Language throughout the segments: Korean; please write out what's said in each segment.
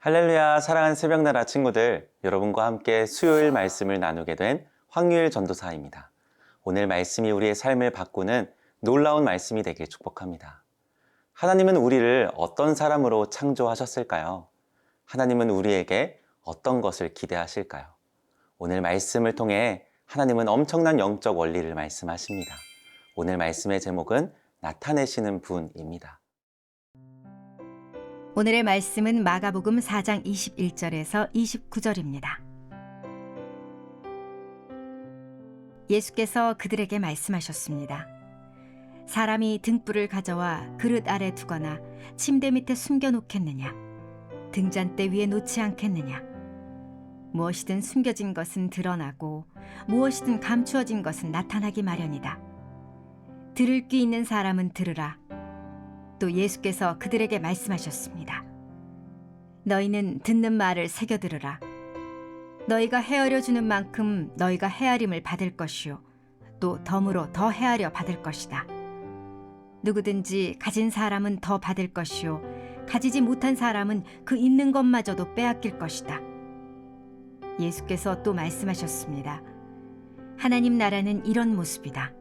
할렐루야, 사랑하는 새벽나라 친구들, 여러분과 함께 수요일 말씀을 나누게 된 황유일 전도사입니다. 오늘 말씀이 우리의 삶을 바꾸는 놀라운 말씀이 되길 축복합니다. 하나님은 우리를 어떤 사람으로 창조하셨을까요? 하나님은 우리에게 어떤 것을 기대하실까요? 오늘 말씀을 통해 하나님은 엄청난 영적 원리를 말씀하십니다. 오늘 말씀의 제목은 나타내시는 분입니다. 오늘의 말씀은 마가복음 4장 21절에서 29절입니다. 예수께서 그들에게 말씀하셨습니다. 사람이 등불을 가져와 그릇 아래 두거나 침대 밑에 숨겨놓겠느냐? 등잔대 위에 놓지 않겠느냐? 무엇이든 숨겨진 것은 드러나고 무엇이든 감추어진 것은 나타나기 마련이다. 들을 귀 있는 사람은 들으라. 또 예수께서 그들에게 말씀하셨습니다. 너희는 듣는 말을 새겨 들으라. 너희가 헤아려 주는 만큼 너희가 헤아림을 받을 것이요 또 덤으로 더 헤아려 받을 것이다. 누구든지 가진 사람은 더 받을 것이요 가지지 못한 사람은 그 있는 것마저도 빼앗길 것이다. 예수께서 또 말씀하셨습니다. 하나님 나라는 이런 모습이다.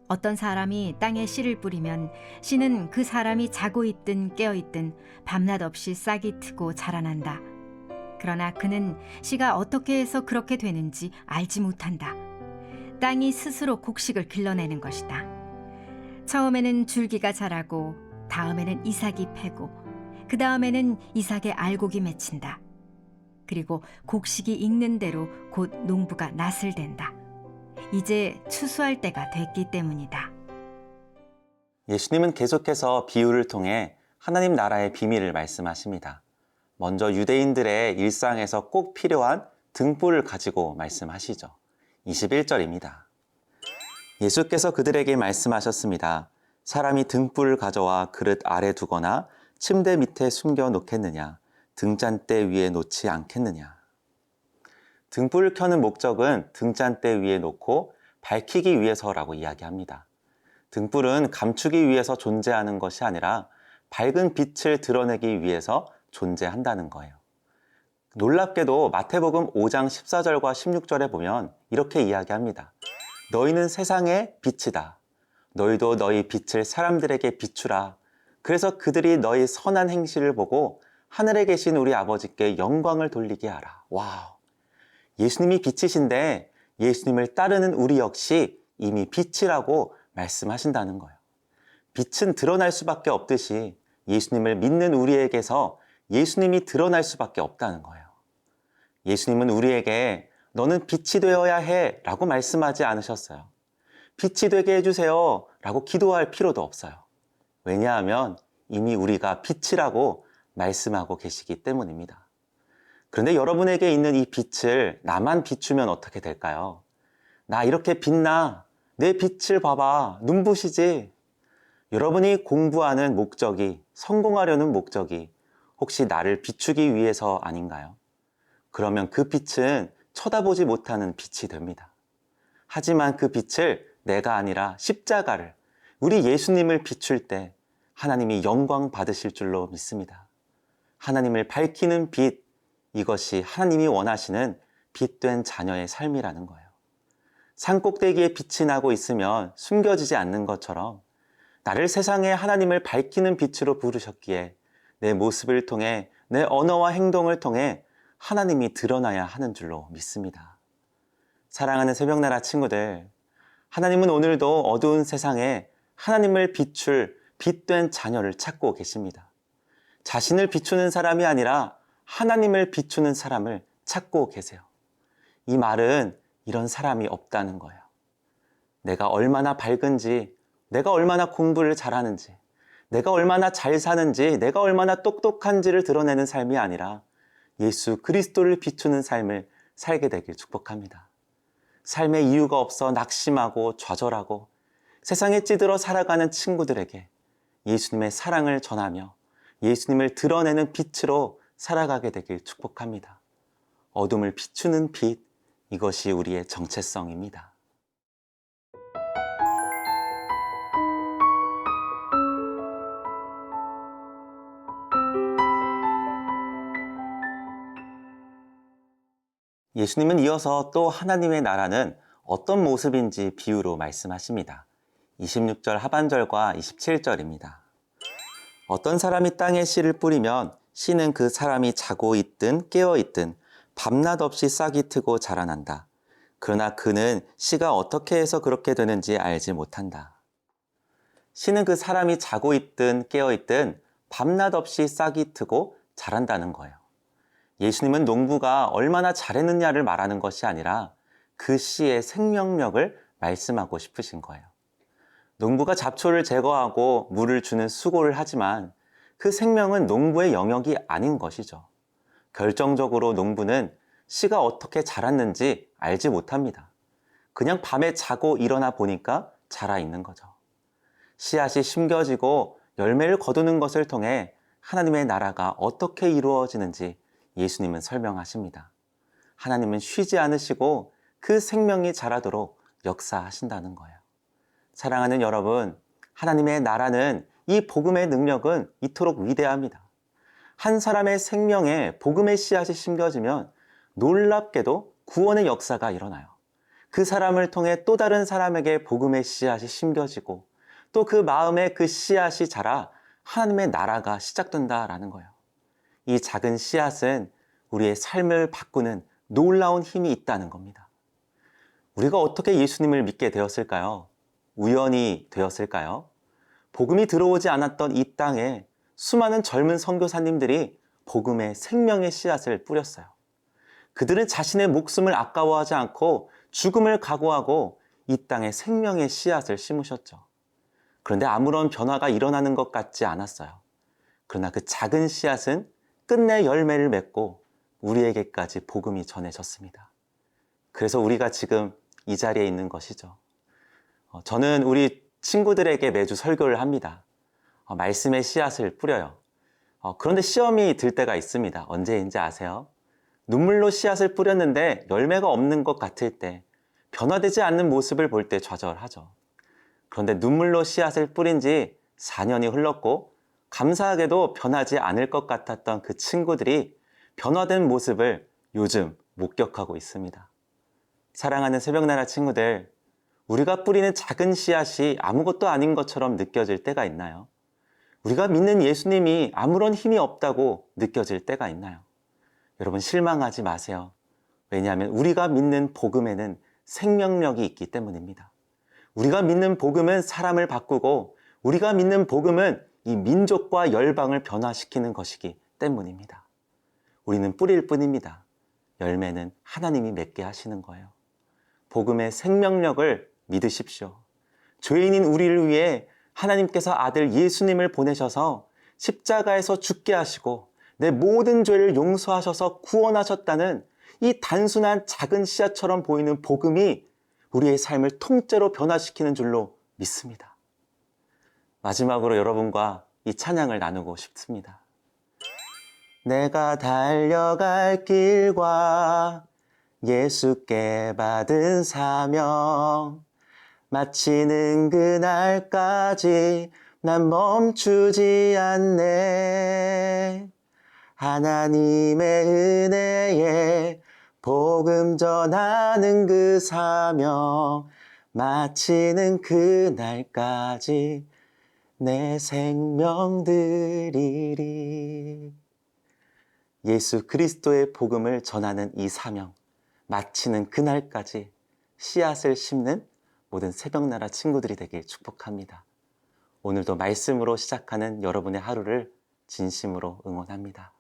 어떤 사람이 땅에 씨를 뿌리면 씨는 그 사람이 자고 있든 깨어 있든 밤낮 없이 싹이 트고 자라난다. 그러나 그는 씨가 어떻게 해서 그렇게 되는지 알지 못한다. 땅이 스스로 곡식을 길러내는 것이다. 처음에는 줄기가 자라고 다음에는 이삭이 패고 그 다음에는 이삭의 알곡이 맺힌다. 그리고 곡식이 익는 대로 곧 농부가 낫을 댄다. 이제 추수할 때가 됐기 때문이다. 예수님은 계속해서 비유를 통해 하나님 나라의 비밀을 말씀하십니다. 먼저 유대인들의 일상에서 꼭 필요한 등불을 가지고 말씀하시죠. 21절입니다. 예수께서 그들에게 말씀하셨습니다. 사람이 등불을 가져와 그릇 아래 두거나 침대 밑에 숨겨 놓겠느냐? 등잔대 위에 놓지 않겠느냐? 등불을 켜는 목적은 등잔대 위에 놓고 밝히기 위해서라고 이야기합니다. 등불은 감추기 위해서 존재하는 것이 아니라 밝은 빛을 드러내기 위해서 존재한다는 거예요. 놀랍게도 마태복음 5장 14절과 16절에 보면 이렇게 이야기합니다. 너희는 세상의 빛이다. 너희도 너희 빛을 사람들에게 비추라. 그래서 그들이 너희 선한 행실을 보고 하늘에 계신 우리 아버지께 영광을 돌리게 하라. 와우. 예수님이 빛이신데 예수님을 따르는 우리 역시 이미 빛이라고 말씀하신다는 거예요. 빛은 드러날 수밖에 없듯이 예수님을 믿는 우리에게서 예수님이 드러날 수밖에 없다는 거예요. 예수님은 우리에게 너는 빛이 되어야 해 라고 말씀하지 않으셨어요. 빛이 되게 해주세요 라고 기도할 필요도 없어요. 왜냐하면 이미 우리가 빛이라고 말씀하고 계시기 때문입니다. 그런데 여러분에게 있는 이 빛을 나만 비추면 어떻게 될까요? 나 이렇게 빛나. 내 빛을 봐봐. 눈부시지? 여러분이 공부하는 목적이, 성공하려는 목적이 혹시 나를 비추기 위해서 아닌가요? 그러면 그 빛은 쳐다보지 못하는 빛이 됩니다. 하지만 그 빛을 내가 아니라 십자가를, 우리 예수님을 비출 때 하나님이 영광 받으실 줄로 믿습니다. 하나님을 밝히는 빛, 이것이 하나님이 원하시는 빛된 자녀의 삶이라는 거예요. 산꼭대기에 빛이 나고 있으면 숨겨지지 않는 것처럼 나를 세상에 하나님을 밝히는 빛으로 부르셨기에 내 모습을 통해 내 언어와 행동을 통해 하나님이 드러나야 하는 줄로 믿습니다. 사랑하는 새벽나라 친구들, 하나님은 오늘도 어두운 세상에 하나님을 비출 빛된 자녀를 찾고 계십니다. 자신을 비추는 사람이 아니라 하나님을 비추는 사람을 찾고 계세요. 이 말은 이런 사람이 없다는 거예요. 내가 얼마나 밝은지, 내가 얼마나 공부를 잘하는지, 내가 얼마나 잘 사는지, 내가 얼마나 똑똑한지를 드러내는 삶이 아니라 예수 그리스도를 비추는 삶을 살게 되길 축복합니다. 삶에 이유가 없어 낙심하고 좌절하고 세상에 찌들어 살아가는 친구들에게 예수님의 사랑을 전하며 예수님을 드러내는 빛으로 살아가게 되길 축복합니다. 어둠을 비추는 빛, 이것이 우리의 정체성입니다. 예수님은 이어서 또 하나님의 나라는 어떤 모습인지 비유로 말씀하십니다. 26절 하반절과 27절입니다. 어떤 사람이 땅에 씨를 뿌리면 씨는 그 사람이 자고 있든 깨어 있든 밤낮 없이 싹이 트고 자라난다. 그러나 그는 씨가 어떻게 해서 그렇게 되는지 알지 못한다. 씨는 그 사람이 자고 있든 깨어 있든 밤낮 없이 싹이 트고 자란다는 거예요. 예수님은 농부가 얼마나 잘했느냐를 말하는 것이 아니라 그 씨의 생명력을 말씀하고 싶으신 거예요. 농부가 잡초를 제거하고 물을 주는 수고를 하지만 그 생명은 농부의 영역이 아닌 것이죠. 결정적으로 농부는 씨가 어떻게 자랐는지 알지 못합니다. 그냥 밤에 자고 일어나 보니까 자라 있는 거죠. 씨앗이 심겨지고 열매를 거두는 것을 통해 하나님의 나라가 어떻게 이루어지는지 예수님은 설명하십니다. 하나님은 쉬지 않으시고 그 생명이 자라도록 역사하신다는 거예요. 사랑하는 여러분, 하나님의 나라는 이 복음의 능력은 이토록 위대합니다. 한 사람의 생명에 복음의 씨앗이 심겨지면 놀랍게도 구원의 역사가 일어나요. 그 사람을 통해 또 다른 사람에게 복음의 씨앗이 심겨지고 또 그 마음에 그 씨앗이 자라 하나님의 나라가 시작된다라는 거예요. 이 작은 씨앗은 우리의 삶을 바꾸는 놀라운 힘이 있다는 겁니다. 우리가 어떻게 예수님을 믿게 되었을까요? 우연히 되었을까요? 복음이 들어오지 않았던 이 땅에 수많은 젊은 선교사님들이 복음의 생명의 씨앗을 뿌렸어요. 그들은 자신의 목숨을 아까워하지 않고 죽음을 각오하고 이 땅에 생명의 씨앗을 심으셨죠. 그런데 아무런 변화가 일어나는 것 같지 않았어요. 그러나 그 작은 씨앗은 끝내 열매를 맺고 우리에게까지 복음이 전해졌습니다. 그래서 우리가 지금 이 자리에 있는 것이죠. 저는 우리 친구들에게 매주 설교를 합니다. 말씀의 씨앗을 뿌려요. 그런데 시험이 들 때가 있습니다. 언제인지 아세요? 눈물로 씨앗을 뿌렸는데 열매가 없는 것 같을 때, 변화되지 않는 모습을 볼 때 좌절하죠. 그런데 눈물로 씨앗을 뿌린 지 4년이 흘렀고 감사하게도 변하지 않을 것 같았던 그 친구들이 변화된 모습을 요즘 목격하고 있습니다. 사랑하는 새벽나라 친구들, 우리가 뿌리는 작은 씨앗이 아무것도 아닌 것처럼 느껴질 때가 있나요? 우리가 믿는 예수님이 아무런 힘이 없다고 느껴질 때가 있나요? 여러분, 실망하지 마세요. 왜냐하면 우리가 믿는 복음에는 생명력이 있기 때문입니다. 우리가 믿는 복음은 사람을 바꾸고 우리가 믿는 복음은 이 민족과 열방을 변화시키는 것이기 때문입니다. 우리는 뿌릴 뿐입니다. 열매는 하나님이 맺게 하시는 거예요. 복음의 생명력을 믿으십시오. 죄인인 우리를 위해 하나님께서 아들 예수님을 보내셔서 십자가에서 죽게 하시고 내 모든 죄를 용서하셔서 구원하셨다는 이 단순한 작은 씨앗처럼 보이는 복음이 우리의 삶을 통째로 변화시키는 줄로 믿습니다. 마지막으로 여러분과 이 찬양을 나누고 싶습니다. 내가 달려갈 길과 예수께 받은 사명 마치는 그날까지 난 멈추지 않네. 하나님의 은혜에 복음 전하는 그 사명 마치는 그날까지 내 생명 드리리. 예수 그리스도의 복음을 전하는 이 사명 마치는 그날까지 씨앗을 심는 모든 새벽나라 친구들이 되길 축복합니다. 오늘도 말씀으로 시작하는 여러분의 하루를 진심으로 응원합니다.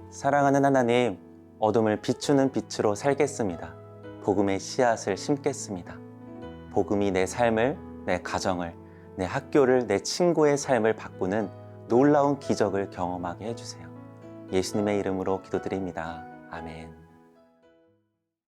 사랑하는 하나님, 어둠을 비추는 빛으로 살겠습니다. 복음의 씨앗을 심겠습니다. 복음이 내 삶을, 내 가정을, 내 학교를, 내 친구의 삶을 바꾸는 놀라운 기적을 경험하게 해주세요. 예수님의 이름으로 기도드립니다. 아멘.